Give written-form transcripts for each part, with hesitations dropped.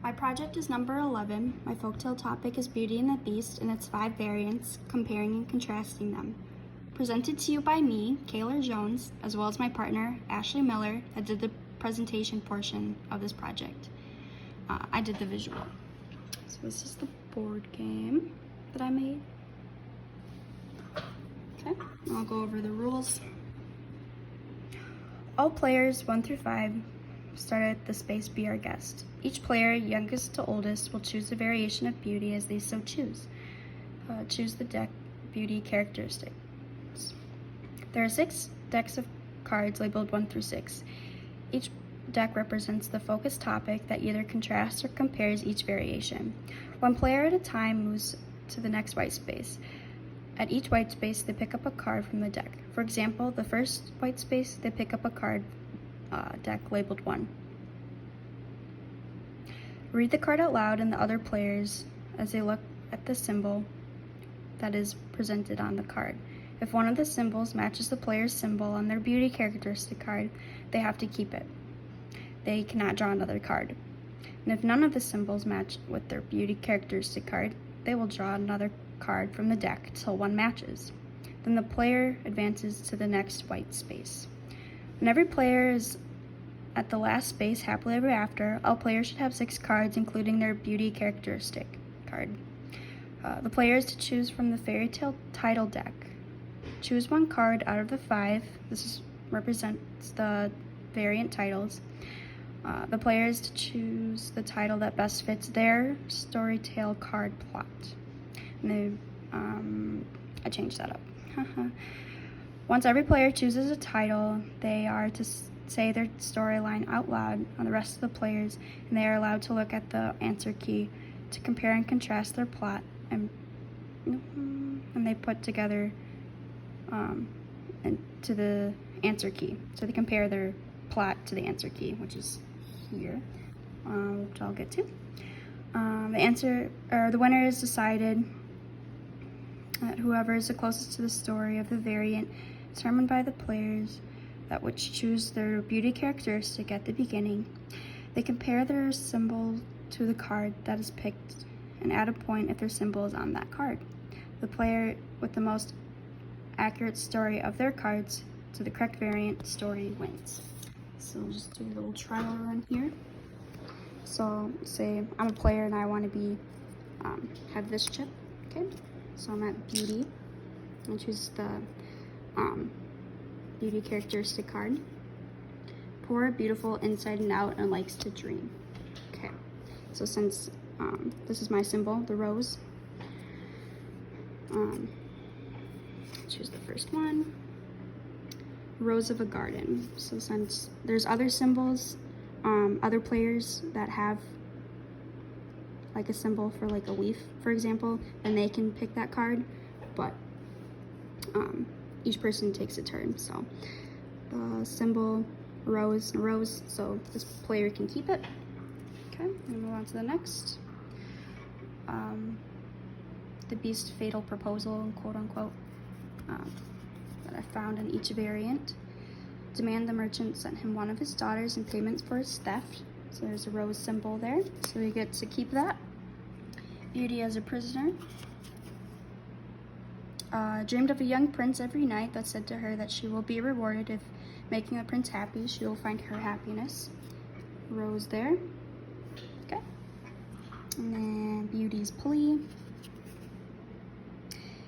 My project is number 11. My folktale topic is Beauty and the Beast and its 5 variants, comparing and contrasting them. Presented to you by me, Kayla Jones, as well as my partner, Ashley Miller, that did the presentation portion of this project. I did the visual. So this is the board game that I made. Okay, I'll go over the rules. All players 1 through 5 start at the space Be Our Guest. Each player, youngest to oldest, will choose a variation of beauty as they so choose. Choose the deck beauty characteristics. There are 6 decks of cards labeled 1 through 6. Each deck represents the focused topic that either contrasts or compares each variation. 1 player at a time moves to the next white space. At each white space, they pick up a card from the deck. For example, the first white space, they pick up a card deck labeled 1. Read the card out loud and the other players as they look at the symbol that is presented on the card. If one of the symbols matches the player's symbol on their beauty characteristic card, they have to keep it. They cannot draw another card. And if none of the symbols match with their beauty characteristic card, they will draw another card from the deck till one matches. Then the player advances to the next white space. When every player is at the last space happily ever after, all players should have 6 cards, including their beauty characteristic card. The player is to choose from the fairy tale title deck. Choose 1 card out of the 5. Represents the variant titles. The player is to choose the title that best fits their storytale card plot. And I changed that up. Once every player chooses a title, they are to say their storyline out loud on the rest of the players, and they are allowed to look at the answer key to compare and contrast their plot, and they put together to the answer key. So they compare their plot to the answer key, which is here, which I'll get to. The winner is decided at whoever is the closest to the story of the variant, determined by the players that which choose their beauty characteristic at the beginning. They compare their symbol to the card that is picked and add a point if their symbol is on that card. The player with the most accurate story of their cards to the correct variant story wins. So we'll just do a little trial run here. So say I'm a player and I want to be have this chip. Okay, so I'm at beauty. I'll choose the beauty characteristic card. Poor, beautiful, inside and out, and likes to dream. Okay, so since this is my symbol, the rose, choose the first one. Rose of a garden. So since there's other symbols, other players that have like a symbol for like a leaf, for example, then they can pick that card, but each person takes a turn. So the symbol rose, so this player can keep it. Okay, and move on to the next. The beast fatal proposal, quote unquote, that I found in each variant. Demand the merchant sent him one of his daughters in payments for his theft. So there's a rose symbol there, so he gets to keep that. Beauty as a prisoner. Dreamed of a young prince every night that said to her that she will be rewarded if making the prince happy, she will find her happiness. Rose there. Okay. And then Beauty's plea.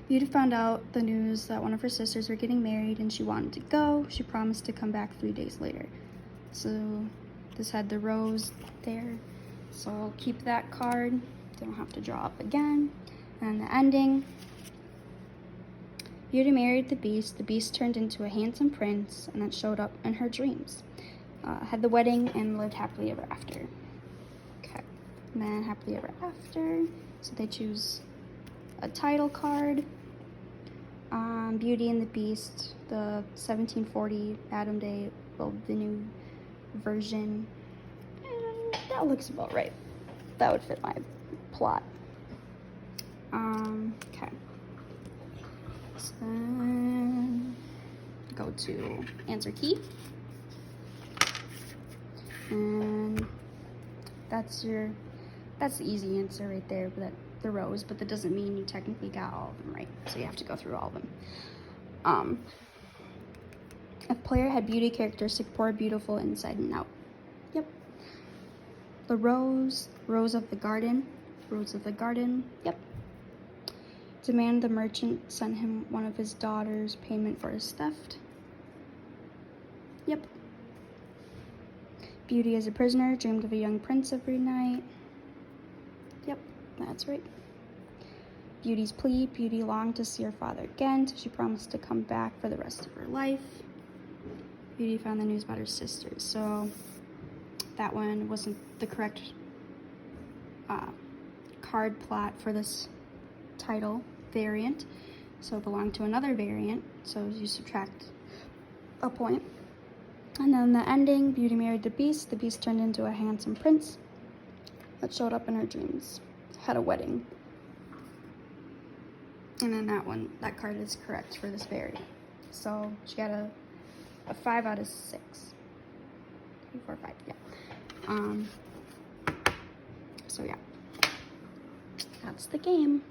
Beauty found out the news that one of her sisters were getting married and she wanted to go. She promised to come back 3 days later. So this had the rose there. So I'll keep that card. Don't have to draw up again. And the ending. Beauty married the beast. The beast turned into a handsome prince and that showed up in her dreams. Had the wedding and lived happily ever after. Okay. And then happily ever after. So they choose a title card. Beauty and the Beast, the 1740 Adam Day, well, the new version. And that looks about right. That would fit my plot. Okay. So then go to answer key. And that's your That's the easy answer right there, but the rows, but that doesn't mean you technically got all of them right. So you have to go through all of them. If a player had beauty characteristic, poor, beautiful, inside and out. Yep. The rose of the garden. Rose of the garden. Yep. Demand the merchant send him one of his daughters' payment for his theft. Yep. Beauty as a prisoner, dreamed of a young prince every night. Yep, that's right. Beauty's plea, Beauty longed to see her father again, so she promised to come back for the rest of her life. Beauty found the news about her sisters, so that one wasn't the correct card plot for this title variant, so it belonged to another variant, so you subtract a point. And then the ending, Beauty married the Beast turned into a handsome prince that showed up in her dreams, had a wedding. And then that card is correct for this variant. So she got a 5 out of 6. 3, 4, 5, yeah. So yeah, that's the game.